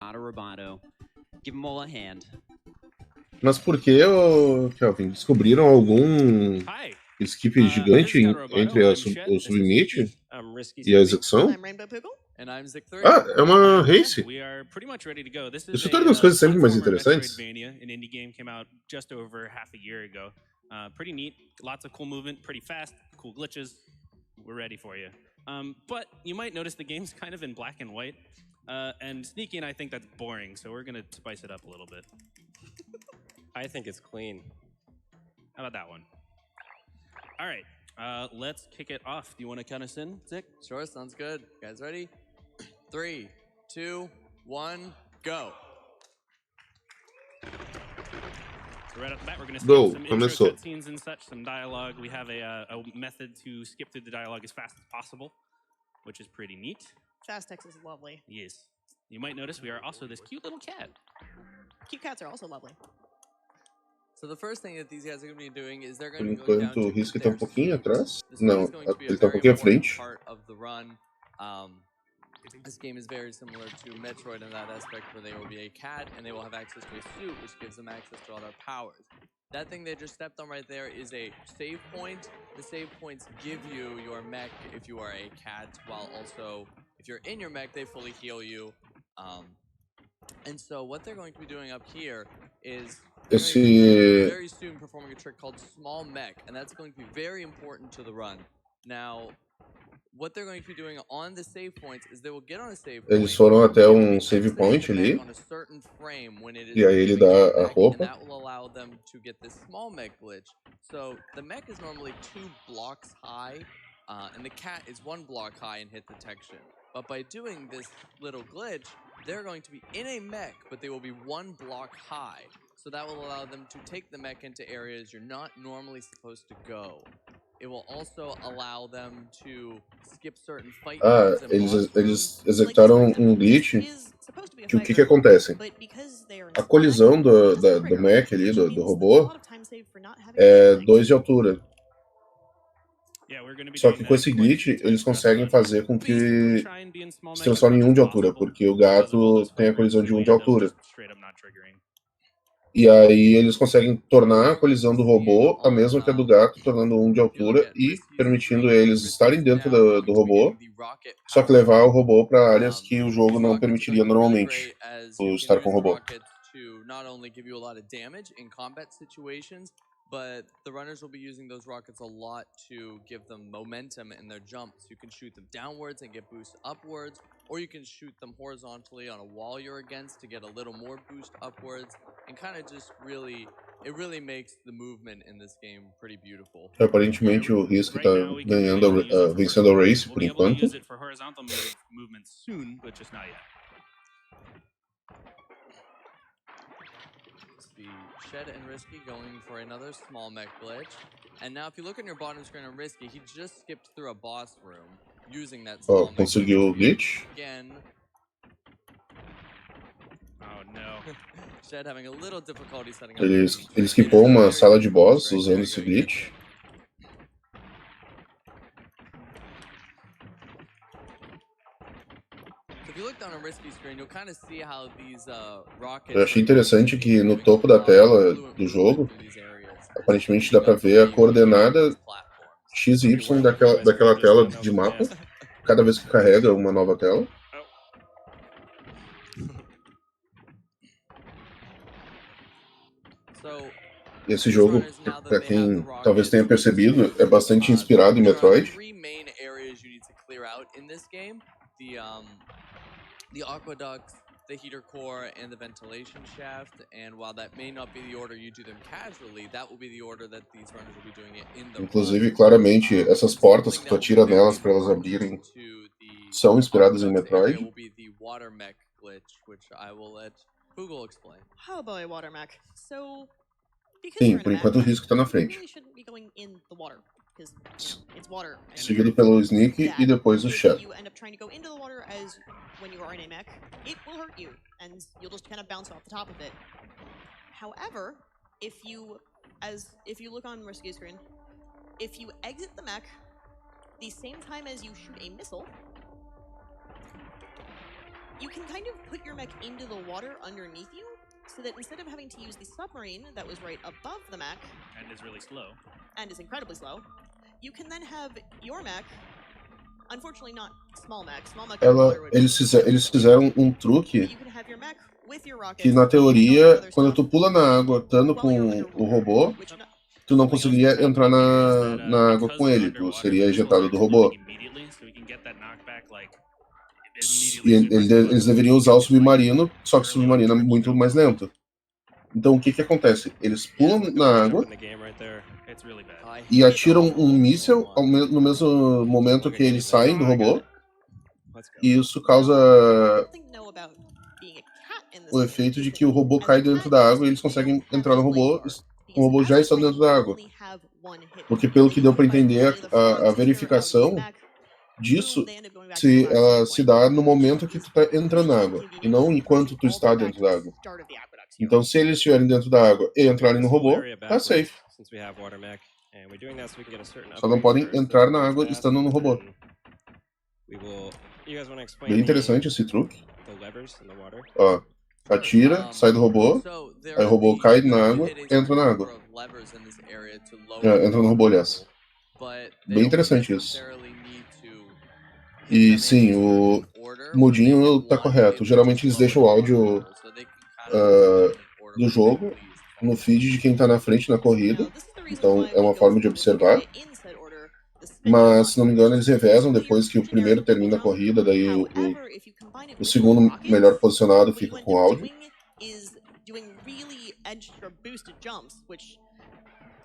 Roboto. Give them all a hand. Mas por que, Kelvin, descobriram algum skip gigante entre o submit e a execução? Ah, é uma race. Isso torna as coisas sempre mais interessantes. Pretty neat, lots of cool movement, pretty fast, cool glitches. We're ready for you. But you might notice the game's kind of in black and white, and sneaky, and I think that's boring, so we're gonna spice it up a little bit. I think it's clean. How about that one? All right, let's kick it off. Do you want to count us in, Zick? Sure, sounds good. You guys ready? 3, 2, 1, go. So right off the bat, we're going to skip some intro cutscenes and such, some dialogue. We have a method to skip through the dialogue as fast as possible, which is pretty neat. Fast text is lovely. Yes. You might notice we are also this cute little cat. Cute cats are also lovely. So the first thing that these guys are going to be doing is they're going to be going down Enquanto o Risk tá um pouquinho atrás. This Não, is going to be ele a tá um very pouquinho à important frente. part of the run. This game is very similar to Metroid in that aspect, where they will be a cat and they will have access to a suit, which gives them access to all their powers. That thing they just stepped on right there is a save point. The save points give you your mech if you are a cat, while also, if you're in your mech, they fully heal you. And so what they're going to be doing up here is very soon performing a trick called small mech, and that's going to be very important to the run. Now, what they're going to be doing on the save points is they will get on a save point. Eles foram até um save point ali. E aí ele dá a roupa. That will allow them to get this small mech glitch. So the mech is normally 2 blocks high, and the cat is 1 block high in hit detection. But by doing this little glitch, they're going to be in a mech, but they will be 1 block high. So that will allow them to take the mech into areas you're not normally supposed to go. It will also allow them to skip certain fight moves. Eles executaram um glitch que o que acontece? A colisão do mech ali, do robô, é 2 de altura. Só que com esse glitch, eles conseguem fazer com que se transforme em 1 de altura, porque o gato tem a colisão de 1 de altura. E aí eles conseguem tornar a colisão do robô a mesma que a do gato, tornando 1 de altura e permitindo eles estarem dentro do robô, só que levar o robô para áreas que o jogo não permitiria normalmente, por estar com o robô. But the runners will be using those rockets a lot to give them momentum in their jumps. You can shoot them downwards and get boost upwards, or you can shoot them horizontally on a wall you're against to get a little more boost upwards, and kind of just really, it really makes the movement in this game pretty beautiful. Aparentemente o Risk tá vencendo a race por enquanto. Shed and Risky going for another small mech glitch. And now if you look on your bottom screen on Risky, he just skipped through a boss room using that small mech conseguiu o glitch. Again. Oh no. Shed having a little difficulty setting up. Ele skippou uma sala de boss usando esse glitch. Eu achei interessante que no topo da tela do jogo, aparentemente dá pra ver a coordenada XY daquela tela de mapa, cada vez que carrega uma nova tela. Esse jogo, pra quem talvez tenha percebido, é bastante inspirado em Metroid. The aqueducts, the heater core, and the ventilation shaft. And while that may not be the order you do them casually, that will be the order that these runners will be doing it in the Inclusive, claramente, essas portas que tu atira nelas para elas abrirem são inspiradas em Metroid. Will be the water mech glitch, which I will let Google explain. How about a water mech? So, sim, por enquanto o Risco tá na frente. Seguido pelo Sneak e depois o Shed. When you are in a mech, it will hurt you, and you'll just kind of bounce off the top of it. However, if you look on Risky's screen, if you exit the mech the same time as you shoot a missile, you can kind of put your mech into the water underneath you, so that instead of having to use the submarine that was right above the mech, And is really slow. and is incredibly slow, you can then have your mech, unfortunately not small mech Eles fizeram um truque you can have your mech with your rockets, que, na teoria, other quando stuff, tu pula na água, estando while com you're o robô, which no- tu não conseguiria entrar na água com ele, tu seria ejetado do robô. E eles deveriam usar o submarino, só que o submarino é muito mais lento. Então o que que acontece? Eles pulam na água e atiram um míssil no mesmo momento que eles saem do robô, e isso causa o efeito de que o robô cai dentro da água e eles conseguem entrar no robô, o robô já está dentro da água. Porque pelo que deu para entender, a verificação disso ela se dá no momento que tu tá entrando na água, e não enquanto tu está dentro da água. Então, se eles estiverem dentro da água e entrarem no robô, tá safe. Só não podem entrar na água estando no robô. Bem interessante esse truque. Ó, atira, sai do robô, aí o robô cai na água, entra na água. Entra no robô, aliás. Bem interessante isso. E sim, o Mudinho tá correto. Geralmente eles deixam o áudio do jogo no feed de quem tá na frente na corrida. Então é uma forma de observar. Mas, se não me engano, eles revezam depois que o primeiro termina a corrida, daí o segundo melhor posicionado fica com o áudio.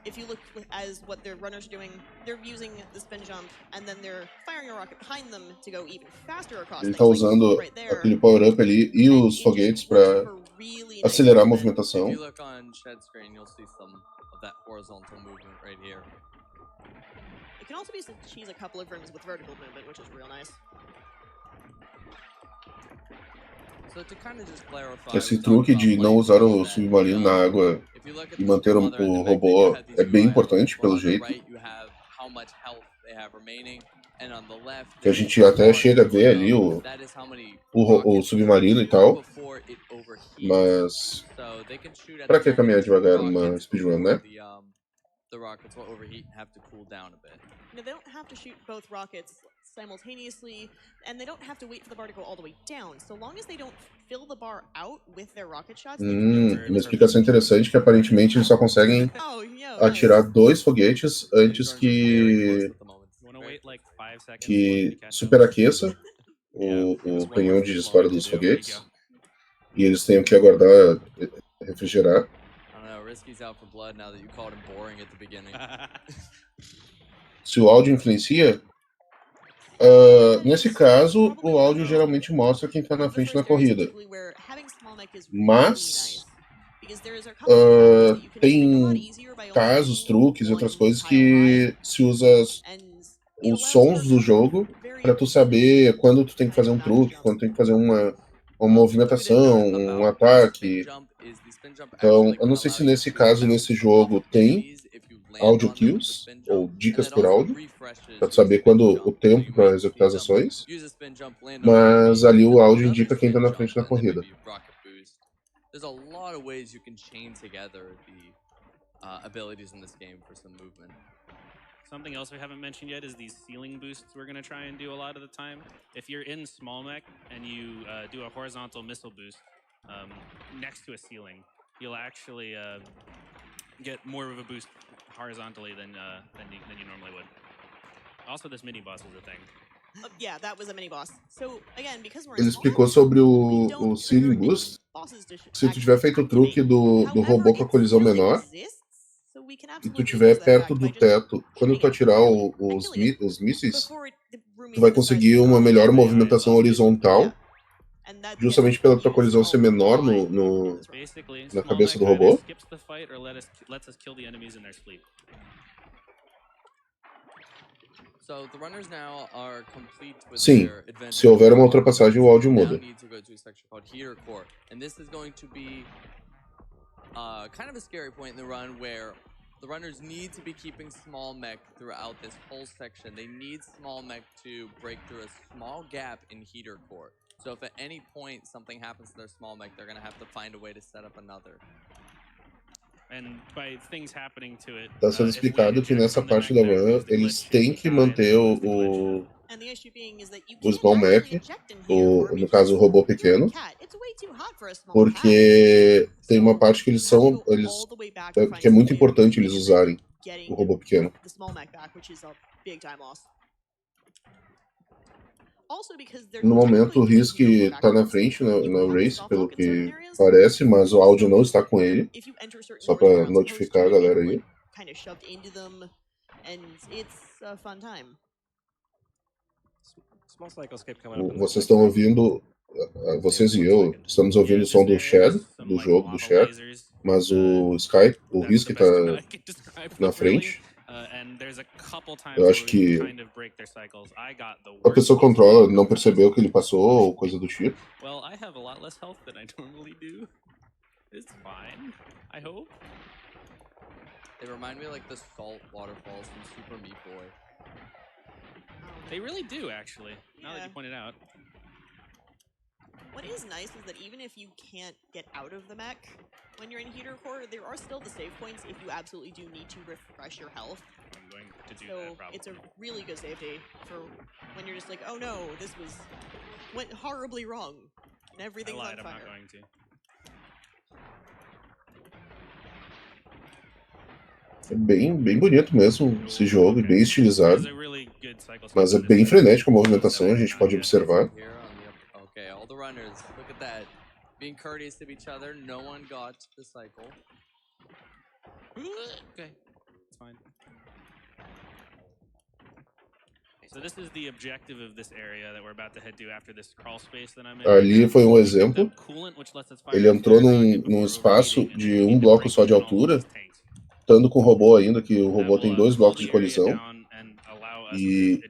If you look as what their runners are doing, they're using the spin jump and then they're firing a rocket behind them to go even faster across. Ele tá usando aquele power-up ali e os foguetes para acelerar a movimentação. If you look on Shed Screen, you'll see some of that horizontal movement right here. It can also be used to cheese a couple of rooms with vertical movement, which is real nice. So to kind of just clarify, Esse truque de não usar o submarino na água e manter o robô é bem importante, pelo jeito. Que a gente até chega a ver ali o submarino e tal. Mas pra que caminhar devagar numa speedrun, né? The rockets will overheat and have to cool down a bit. They don't have to shoot both rockets simultaneously, and they don't have to wait for the bar to go all the way down. So long as they don't fill the bar out with their rocket shots. Uma explicação interessante que aparentemente eles só conseguem atirar 2 foguetes antes que superaqueça o canhão de disparo dos foguetes. E eles têm que aguardar refrigerar. Se o áudio influencia, nesse caso, o áudio geralmente mostra quem está na frente na corrida. Mas tem casos, truques e outras coisas que se usa os sons do jogo para tu saber quando tu tem que fazer um truque, quando tem que fazer uma movimentação, um ataque. Então, eu não sei se nesse caso, nesse jogo, tem audio cues, ou dicas por áudio, para tu saber quando o tempo para executar as ações, mas ali o áudio indica quem está na frente da corrida. There's a lot of ways you can chain together the abilities in this game for some movement. Something else we haven't mentioned yet is these ceiling boosts we're going to try and do a lot of the time. If you're in small mech and you do a horizontal missile boost next to a ceiling, you'll actually get more of a boost horizontally than you normally would. Also, this mini boss is a thing. Yeah, that was a mini boss. So again, because we're Ele explicou sobre o ceiling boost. Se tu tiver feito o truque do robô com a colisão menor e tu estiver perto do teto, quando tu atirar os mísseis, tu vai conseguir uma melhor movimentação horizontal, justamente pela tua colisão ser menor na cabeça do robô. Sim, se houver uma ultrapassagem, o áudio muda. Kind of a scary point in the run where the runners need to be keeping small mech throughout this whole section. They need small mech to break through a small gap in heater core. So if at any point something happens to their small mech, they're gonna have to find a way to set up another. Tá sendo explicado que nessa parte da run eles têm que manter o small mech, no caso o robô pequeno, porque tem uma parte que que é muito importante eles usarem o robô pequeno. No momento o Risk tá na frente na race, pelo que parece, mas o áudio não está com ele. Só para notificar a galera aí. Vocês estão ouvindo, vocês e eu, estamos ouvindo o som do Shed, do jogo, do chat, mas o Sky, o Risk tá na frente. Eu acho que a pessoa controla, não percebeu que ele passou ou coisa do tipo. They remind me of like the salt waterfalls from Super Meat Boy. They really do, actually. Now that you point it out. What is nice is that even if you can't get out of the mech when you're in heater core, there are still the save points if you absolutely do need to refresh your health. I'm going to do so that, probably. It's a really good save day for when you're just like, oh no, this went horribly wrong and everything's on fire. I'm not going to. É bem bonito mesmo esse jogo, bem estilizado. Mas é bem frenético a movimentação, a gente pode observar. Okay, all the runners, look at that. Being courteous to each other, no one got the cycle. Okay, it's fine. So this is the objective of this area that we're about to head to after this crawl space that I'm in. Ali foi um exemplo. Ele entrou num espaço de um bloco só de altura, estando com o robô ainda, que o robô tem 2 blocos de colisão. E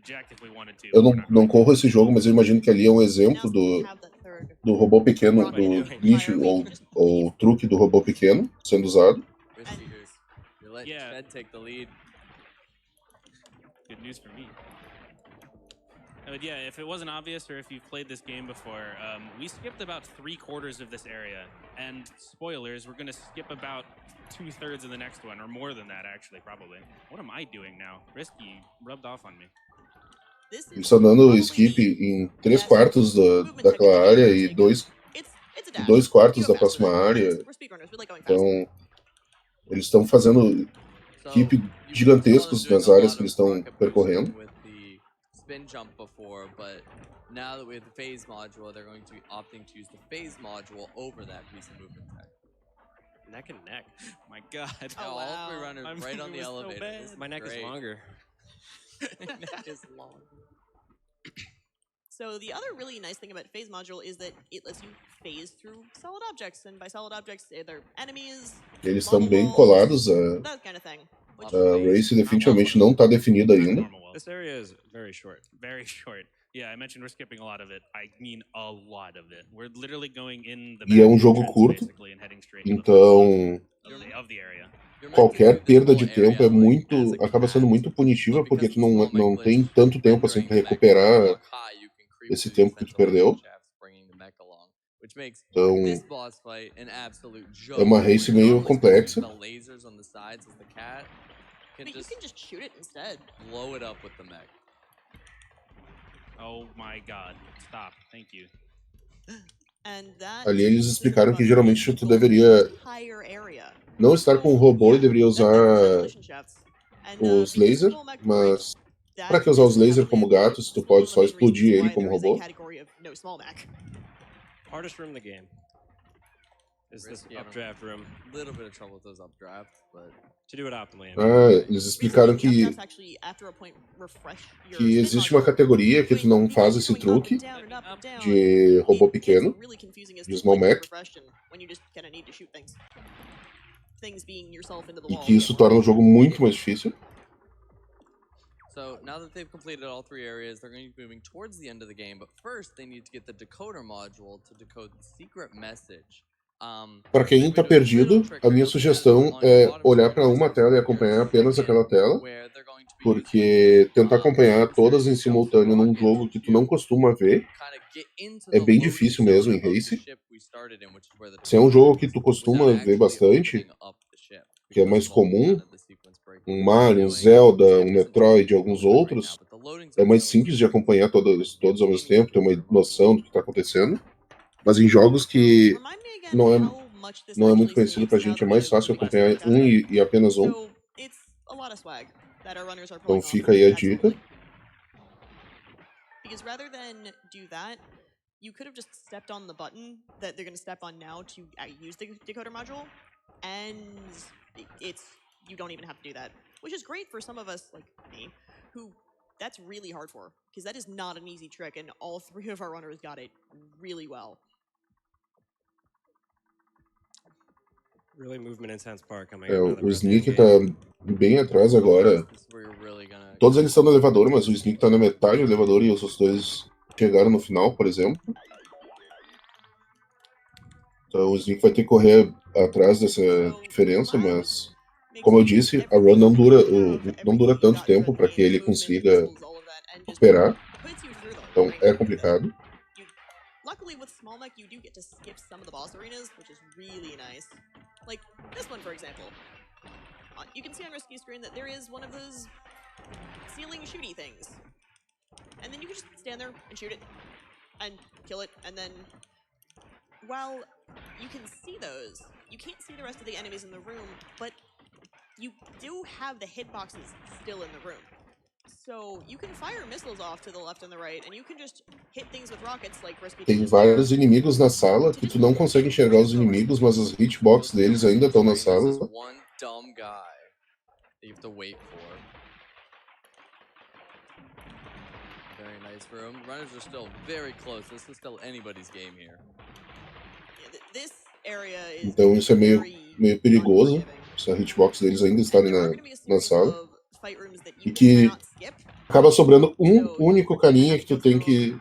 eu não corro esse jogo, mas eu imagino que ali é um exemplo do robô pequeno, do glitch ou truque do robô pequeno sendo usado. Good news for me. But yeah, if it wasn't obvious or if you've played this game before, we skipped about 3/4 of this area. And spoilers, we're going to skip about 2/3 of the next one, or more than that, actually, probably. What am I doing now? Risky rubbed off on me. Eles estão dando skip em 3/4 daquela área e 2/4 da próxima área. Então, eles estão fazendo skip gigantescos nas áreas que eles estão percorrendo. Spin jump before, but now that we have the phase module, they're going to be opting to use the phase module over that piece of movement tech. Neck and neck. My God. Oh, wow. All 3 runners right on the elevator. So my neck is longer. Neck is long. So the other really nice thing about phase module is that it lets you phase through solid objects, and by solid objects, they're enemies. Eles estão bem colados. That kind of thing. A race definitivamente não está definida ainda. This area is very short. Very short. Yeah, I mentioned we're skipping a lot of it. I mean a lot of it. We're literally going in the E é um jogo curto, então qualquer perda de tempo acaba sendo muito punitiva, porque tu não tem tanto tempo assim para recuperar esse tempo que tu perdeu. Então é uma race meio complexa. But you can just shoot it instead. Blow it up with the mech. Oh my God! Stop! Thank you. Ali eles explicaram que geralmente tu deveria não estar com o robô e deveria usar os lasers, mas para que usar os lasers como gato se tu pode só explodir ele como robô? Hardest room in the game is this updraft room. A little bit of trouble with those updrafts, but to do it optimally. Eles explicaram que existe uma categoria que tu não faz esse truque de robô pequeno, de small mech, e que isso torna o jogo muito mais difícil. So now that they've completed all 3 areas, they're going to be moving towards the end of the game, but first they need to get the decoder module to decode the secret message Para quem está perdido, a minha sugestão é olhar para uma tela e acompanhar apenas aquela tela, porque tentar acompanhar todas em simultâneo num jogo que tu não costuma ver é bem difícil mesmo em Race. Se é um jogo que tu costuma ver bastante, que é mais comum, um Mario, um Zelda, um Metroid e alguns outros, é mais simples de acompanhar todos ao mesmo tempo, ter uma noção do que está acontecendo. Mas em jogos que não é muito conhecido pra gente, é mais fácil acompanhar um e apenas um. Então fica aí a dica. Because rather than do that, you could have just stepped on the button that they're going to step on now to use the decoder module, and you don't even have to do that, which is great for some of us like me, who that's really hard for, because that is not an easy trick, and all 3 of our runners got it really well. Really movement intense part coming O Sneak tá bem atrás agora. Todos eles estão no elevador, mas o Sneak tá na metade do elevador e os outros dois chegaram no final, por exemplo. Então o Sneak vai ter que correr atrás dessa diferença, mas como eu disse, a run não dura tanto tempo para que ele consiga recuperar. Então é complicado. Luckily, with small mech, you do get to skip some of the boss arenas, which is really nice. Like this one, for example. You can see on rescue screen that there is one of those ceiling shooty things. And then you can just stand there and shoot it and kill it, and then while you can see those, you can't see the rest of the enemies in the room, but you do have the hitboxes still in the room. So you can fire missiles off to the left and the right, and you can just hit things with rockets like Risky. Tem vários inimigos na sala que tu não consegue enxergar os inimigos, mas as hitbox deles ainda estão na sala. One dumb guy that you have to wait for. Very nice room. Runners are still very close. This is still anybody's game here. This area is Então isso é meio perigoso. Se a hitbox deles ainda estarem na sala. E que acaba sobrando um único carinha que tu tem que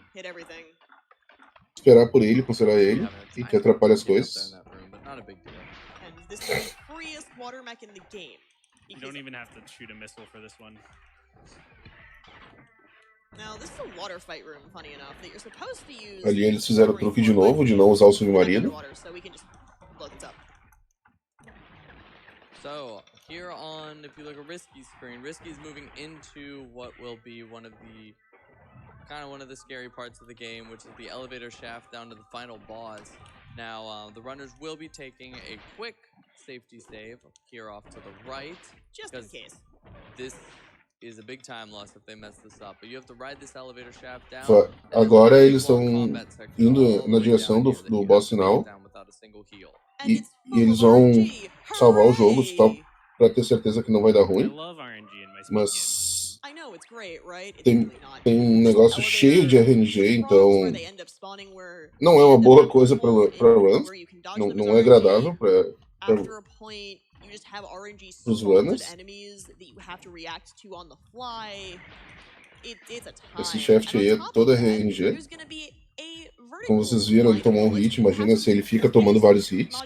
esperar por ele, considerar ele, e que atrapalha as coisas. You don't even have to shoot a missile for this one. Ali eles fizeram o truque de novo, de não usar o submarino. So, here on, if you look at Risky's screen, Risky's moving into what will be one of the scary parts of the game, which is the elevator shaft down to the final boss. Now, the runners will be taking a quick safety save here off to the right. Just in case. This is a big time loss if they mess this up. But you have to ride this elevator shaft down. Agora eles estão indo na direção do boss final. E eles vão salvar o jogo só pra ter certeza que não vai dar ruim. Mas tem um negócio cheio de RNG, então não é uma boa coisa pra runs. Não é agradável pros runners. Esse shaft aí é todo RNG. Como vocês viram, ele tomou um hit. Imagina se ele fica tomando vários hits.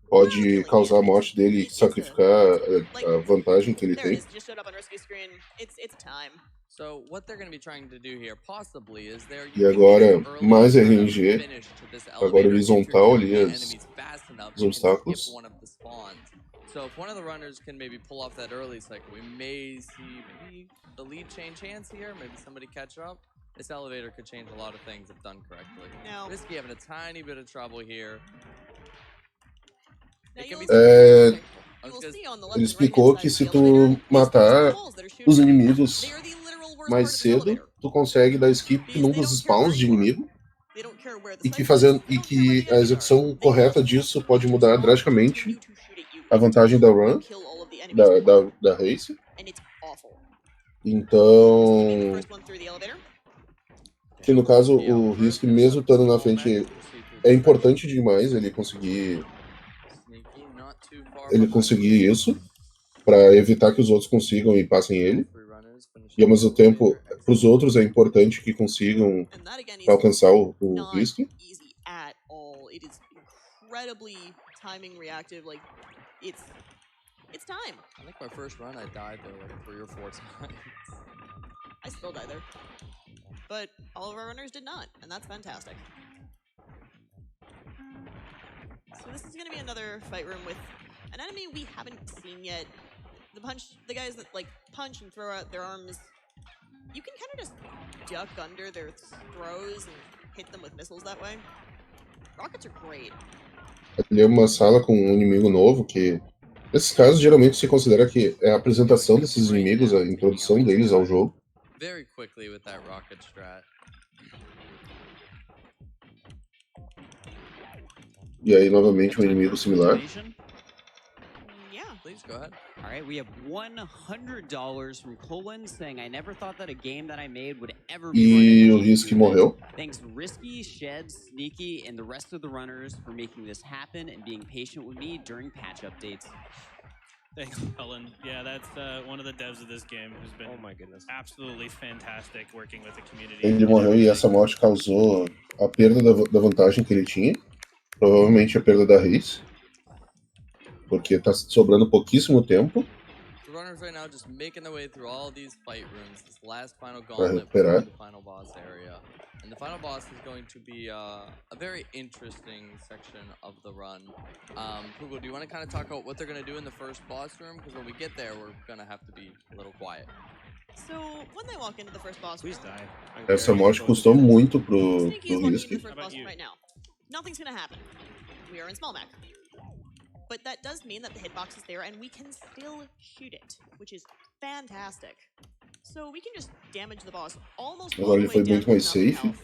Pode causar a morte dele e sacrificar a vantagem que ele tem. E agora, mais RNG. Agora horizontal ali, os obstáculos. So if one of the runners can maybe pull off that early cycle, we may see maybe the lead change hands here, maybe somebody catch up. This elevator could change a lot of things if done correctly. Now, Risky having a tiny bit of trouble here. Ele explicou que se tu matar os inimigos mais cedo, tu consegue dar skip num dos spawns de inimigo. E que a execução correta disso pode mudar drasticamente a vantagem da run, da race. Então, que no caso o Risk, mesmo estando na frente, é importante demais ele conseguir isso para evitar que os outros consigam e passem ele. E ao mesmo tempo, para os outros é importante que consigam alcançar o Risk. incredibly timing reactive. Like, it's time. I think my first run, I died there like 3 or 4 times. I still die there. But all of our runners did not, and that's fantastic. So this is going to be another fight room with an enemy we haven't seen yet. The guys that like punch and throw out their arms, you can kind of just duck under their throws and hit them with missiles that way. Rockets are great. Ali é uma sala com um inimigo novo que, nesses casos, geralmente se considera que é a apresentação desses inimigos, a introdução deles ao jogo. Very quickly with that rocket strat. E aí, novamente, um inimigo similar. Yeah, please go ahead. All right, we have $100 from Colin saying, I never thought that a game that I made would ever be. E o Risky morreu. Thanks Risky, Shed, Sneaky, and the rest of the runners for making this happen and being patient with me during patch updates. Thanks, Colin. Yeah, that's one of the devs of this game who's been, Oh my goodness, absolutely fantastic working with the community. Ele morreu e essa morte causou a perda da vantagem que ele tinha. Provavelmente a perda da race. Porque tá sobrando pouquíssimo tempo. The runners right now just making their way through all these fight rooms. This last final gauntlet recuperar. before the final boss area. And the final boss is going to be a very interesting section of the run. Google, do you want to kind of talk about what they're going to do in the first boss room? Because when we get there, we're going to have to be a little quiet. So when they walk into the first boss room, please die. Essa morte custou muito pro Sneaky is walking into Risky. the first boss room right now. Nothing's gonna happen. We are in small mech. But that does mean that the hitbox is there and we can still shoot it, which is fantastic. So we can just damage the boss almost all Agora the ele way foi down muito to mais nothing safe. health.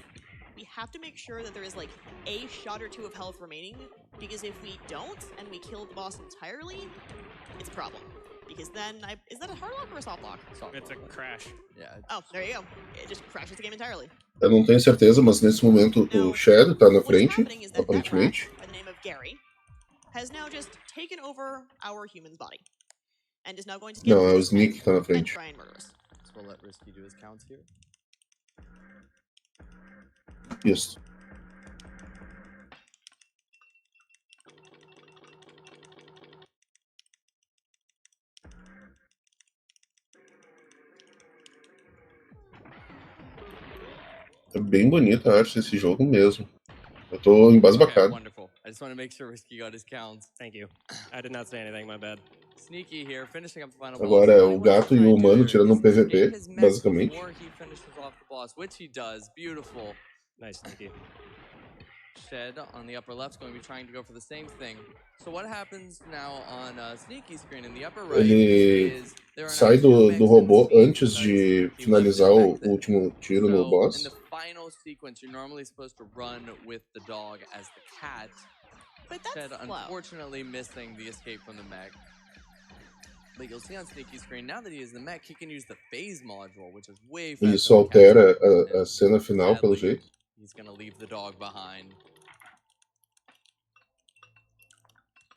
We have to make sure that there is like a shot or two of health remaining, because if we don't and we kill the boss entirely, it's a problem. Because then, is that a hard lock or a soft lock? It's a crash. Yeah. Oh, there you go. It just crashes the game entirely. Eu não tenho certeza, mas nesse momento o Shadow tá na What's frente, happening is that that rat, aparentemente. by the name of Gary, has now just taken over our human's body. And is now going to Não, scan é o this Sneak que tá na and frente. try and murder us. So we'll let Risky do his counts here. Isso. É bem bonita a arte desse jogo mesmo. Eu tô embasbacado. Wonderful. I just want to make sure Risky got his counts. Thank you. I did not say anything, my bad. Sneaky here, finishing up the final Agora é boss. o Gato e o Humano tirando um PVP, Escape his mech basicamente. before he finishes off the boss, which he does. Beautiful. Nice, thank you. Shed on the upper left is going to be trying to go for the same thing. So what happens now on Sneaky screen in the upper right Ele is there are sai now two do mechs robô in antes speed de because he finalizar left o his mech there. último tiro no So in boss. the final sequence, you're normally supposed to run with the dog as the cat. But that's Shed slow. unfortunately missing the escape from the mech. But you'll see on Sneaky screen, now that he is the mech, he can use the phase module, which is way faster. Isso altera a cena final, pelo jeito. He's gonna leave the dog behind.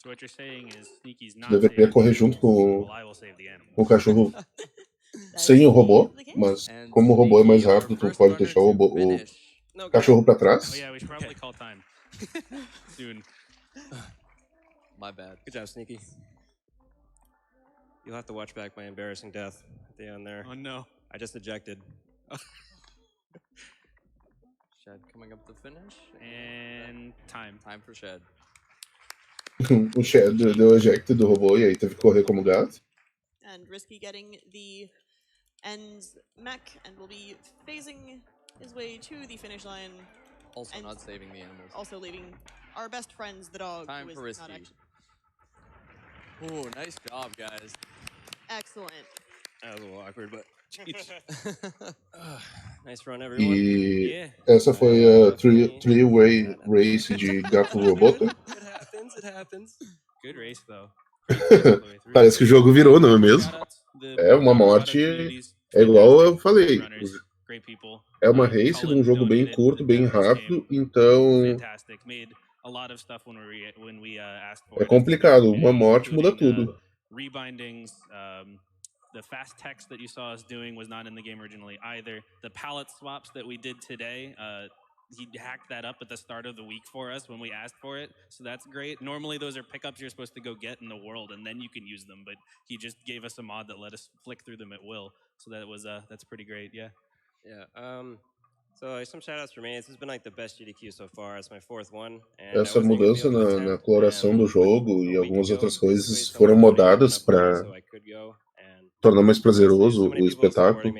So what you're saying is Sneaky's not Deveria saving correr the junto animals, com while I will save the animals. o cachorro That's sem o robô, the case. mas And como o robô é mais Sneaky, our rápido, tu first pode runner deixar o, to finish. No, cachorro pra Oh trás. yeah, we should probably call time soon. My bad. good job, Sneaky. You'll have to watch back my embarrassing death at the end there. Oh no. I just ejected. Shed coming up to finish. And time. Time for Shed. O Shadow deu eject do robô e aí teve que correr como gato. And Risky getting the end mech and will be phasing his way to the finish line, Also And- not saving the animals. also leaving our best friends, the dog, Time who is for not Risky. actually... Ooh, nice job, guys. Excellent. That was a little awkward, but jeez. Nice run, everyone. E Yeah. essa foi a three-way race de Gato Roboto. It happens. Good race though. Parece que o jogo virou, não é mesmo? É uma morte, é igual eu falei. Great people. É uma race de um jogo bem curto, bem rápido, então Fantastic. Made a lot of stuff when we asked for é it. complicado. Uma morte muda Including, tudo. Rebindings, the fast text that you saw us doing was not in the game originally either. The palette swaps that we did today, he hacked that up at the start of the week for us when we asked for it, so that's great. Normally those are pickups you're supposed to go get in the world and then you can use them, but he just gave us a mod that let us flick through them at will, so that was that's pretty great. Yeah. So some shout outs for me. This has been like the best GDQ so far. It's my 4th one. Essa mudança na coloração do jogo e algumas outras coisas foram modadas para tornar mais prazeroso o espetáculo.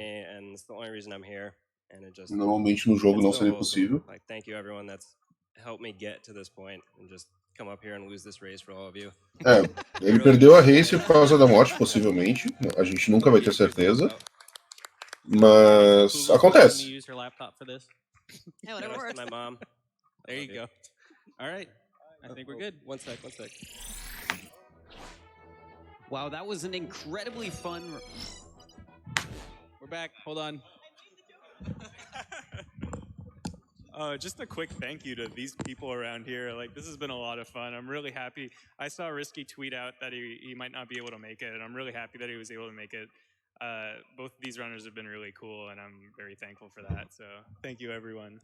Normalmente no jogo não seria possível. Ele perdeu a race por causa da morte, possivelmente. A gente nunca vai ter certeza. Mas acontece. Yeah, whatever works. My mom. There you go. All right. I think we're good. One sec. Wow, that was an incredibly fun... We're back. Hold on. Just a quick thank you to these people around here. Like, this has been a lot of fun. I'm really happy. I saw Risky tweet out that he might not be able to make it, and I'm really happy that he was able to make it. Both of these runners have been really cool, and I'm very thankful for that. So thank you, everyone.